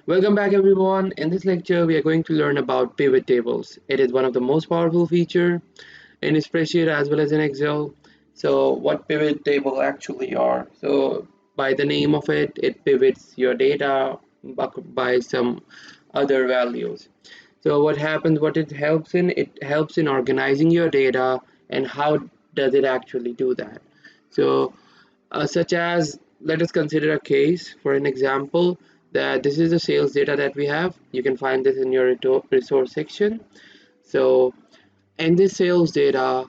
Welcome back everyone. In this lecture we are going to learn about pivot tables. It is one of the most powerful feature in spreadsheet as well as in Excel. So what pivot table actually are? So by the name of it, it pivots your data by some other values. So what happens, what it helps in? It helps in organizing your data. And how does it actually do that? So such as, let us consider a case for an example, that this is the sales data that we have. You can find this in your resource section. So in this sales data,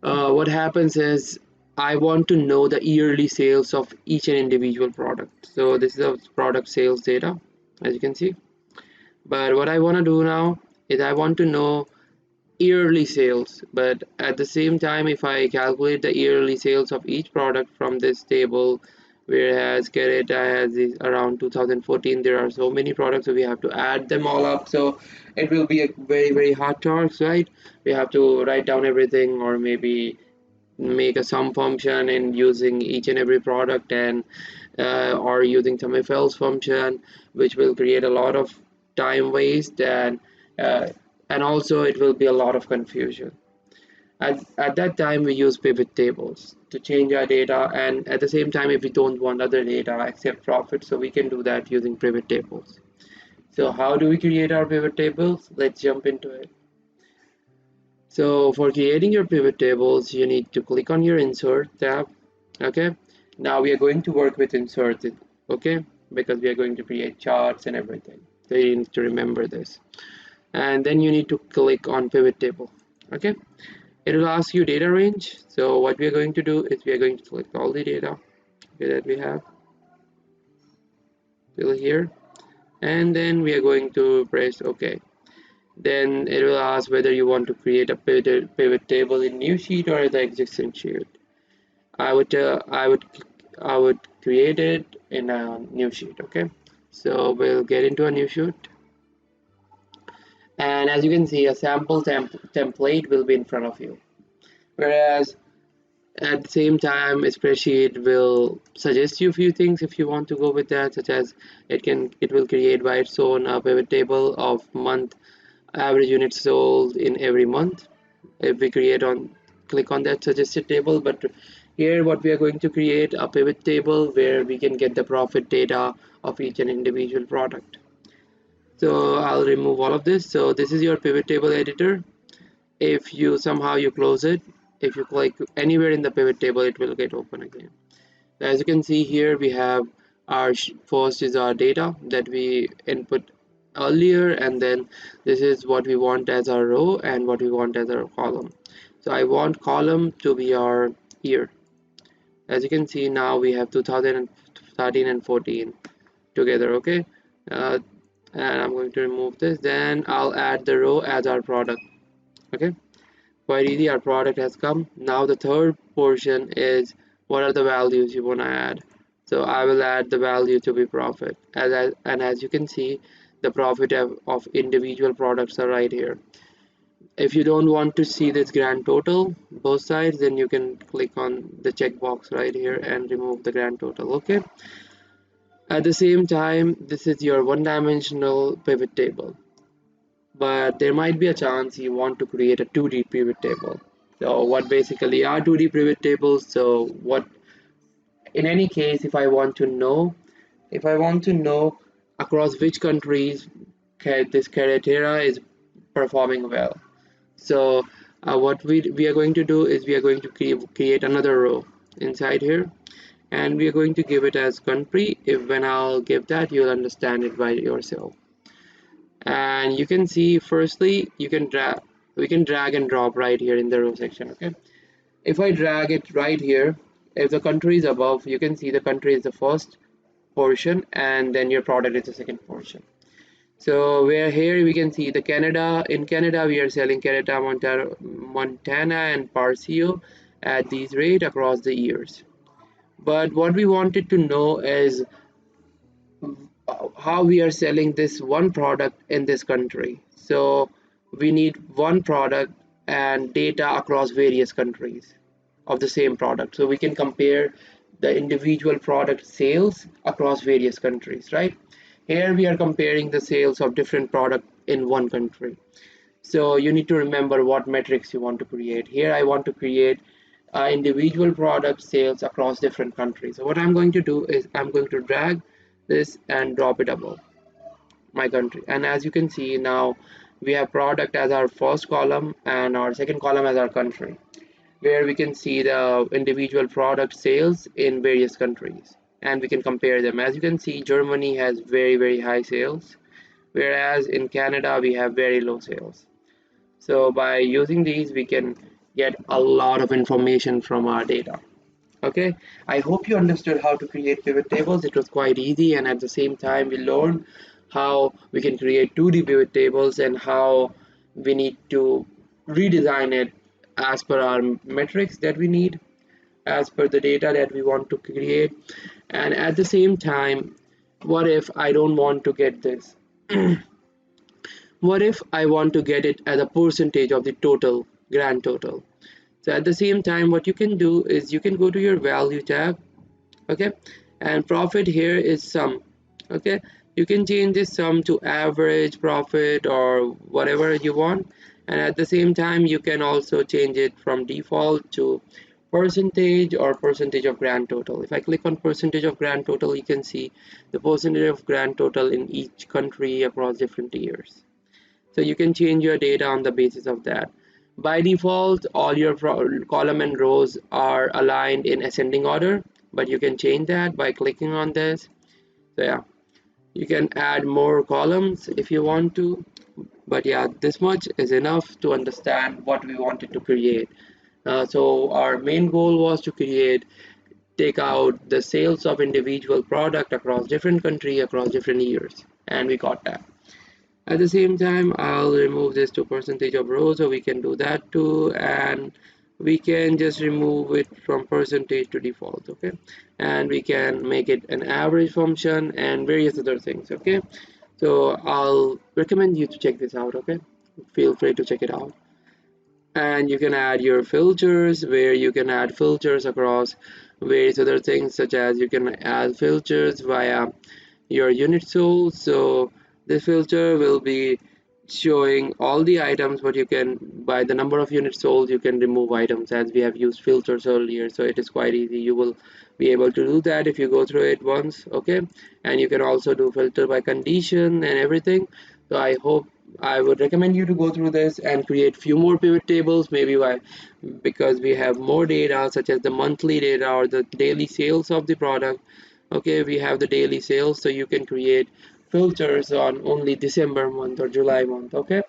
what happens is I want to know the yearly sales of each and individual product. So this is a product sales data, as you can see. But what I want to do now is I want to know yearly sales, but at the same time, if I calculate the yearly sales of each product from this table, whereas Carita has is around 2014, there are so many products, so we have to add them all up. So it will be a very hard task, right? We have to write down everything, or maybe make a sum function in using each and every product, and or using some if else function, which will create a lot of time waste, uh, and also it will be a lot of confusion. At that time we use pivot tables to change our data, and at the same time if we don't want other data except profit, so we can do that using pivot tables. So how do we create our pivot tables? Let's jump into it. So for creating your pivot tables, you need to click on your insert tab. Okay, now we are going to work with insert, okay, because we are going to create charts and everything. So you need to remember this. And then you need to click on pivot table. Okay, it will ask you data range. So what we are going to do is we are going to select all the data, okay, that we have till here, and then we are going to press OK. Then it will ask whether you want to create a pivot table in new sheet or the existing sheet. I would uh, I would I would create it in a new sheet. Okay, so we'll get into a new sheet, and as you can see, a sample template will be in front of you. Whereas at the same time, a spreadsheet will suggest you a few things if you want to go with that, such as it will create by its own a pivot table of month average units sold in every month. If we click on that suggested table, but here what we are going to create a pivot table where we can get the profit data of each and individual product. So I'll remove all of this. So this is your pivot table editor. If you somehow you close it, if you click anywhere in the pivot table, it will get open again. As you can see here, we have our first is our data that we input earlier, and then this is what we want as our row and what we want as our column. So I want column to be our year. As you can see, now we have 2013 and 14 together. Okay, uh, and I'm going to remove this. Then I'll add the row as our product. Okay, quite easy. Our product has come. Now the third portion is what are the values you want to add. So I will add the value to be profit. And as you can see, the profit of individual products are right here. If you don't want to see this grand total both sides, then you can click on the checkbox right here and remove the grand total. Okay, at the same time, this is your one-dimensional pivot table, but there might be a chance you want to create a 2D pivot table. So what basically are 2D pivot tables? So what, in any case, if I want to know across which countries this Carretera is performing well. So what we are going to do is we are going to create another row inside here, and we are going to give it as country. If when I'll give that, you'll understand it by yourself. And you can see, firstly, we can drag and drop right here in the row section. Okay, if I drag it right here, if the country is above, you can see the country is the first portion, and then your product is the second portion. So where here we can see the Canada. In Canada, we are selling Carita, Montana, and Parcio at these rate across the years. But what we wanted to know is how we are selling this one product in this country. So we need one product and data across various countries of the same product. So we can compare the individual product sales across various countries, right? Here we are comparing the sales of different product in one country. So you need to remember what metrics you want to create. Here I want to create individual product sales across different countries. So what I'm going to do is I'm going to drag this and drop it above my country. And as you can see now, we have product as our first column and our second column as our country, where we can see the individual product sales in various countries and we can compare them. As you can see, Germany has very high sales, whereas in Canada we have very low sales. So by using these, we can get a lot of information from our data. Okay, I hope you understood how to create pivot tables. It was quite easy, and at the same time we learned how we can create 2D pivot tables and how we need to redesign it as per our metrics that we need, as per the data that we want to create. And at the same time, what if I don't want to get this? What if I want to get it as a percentage of the total, grand total? So at the same time, what you can do is you can go to your value tab, okay, and profit here is sum, okay. You can change this sum to average profit or whatever you want, and at the same time you can also change it from default to percentage or percentage of grand total. If I click on percentage of grand total, you can see the percentage of grand total in each country across different years. So you can change your data on the basis of that. By default, all your column and rows are aligned in ascending order, but you can change that by clicking on this. So yeah, you can add more columns if you want to, but yeah, this much is enough to understand what we wanted to create. So our main goal was to take out the sales of individual product across different country, across different years, and we got that. At the same time, I'll remove this to percentage of rows, so we can do that too, and we can just remove it from percentage to default, okay, and we can make it an average function and various other things, okay. So I'll recommend you to check this out, okay, feel free to check it out. And you can add your filters, where you can add filters across various other things, such as you can add filters via your unit sold. So this filter will be showing all the items, but you can, by the number of units sold, you can remove items, as we have used filters earlier. So it is quite easy. You will be able to do that if you go through it once, okay. And you can also do filter by condition and everything. So I would recommend you to go through this and create few more pivot tables, maybe why, because we have more data, such as the monthly data or the daily sales of the product. Okay, we have the daily sales, so you can create filters on only December month or July month, okay.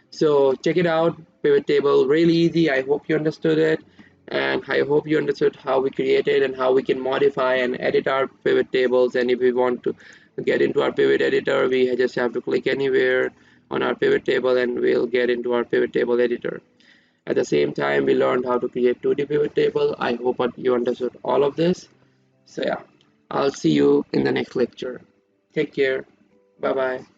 So check it out, pivot table, really easy. I hope you understood it, and I hope you understood how we created and how we can modify and edit our pivot tables. And if we want to get into our pivot editor, we just have to click anywhere on our pivot table and we'll get into our pivot table editor. At the same time, we learned how to create 2D pivot table. I hope you understood all of this. So yeah, I'll see you in the next lecture. Take care. Bye bye.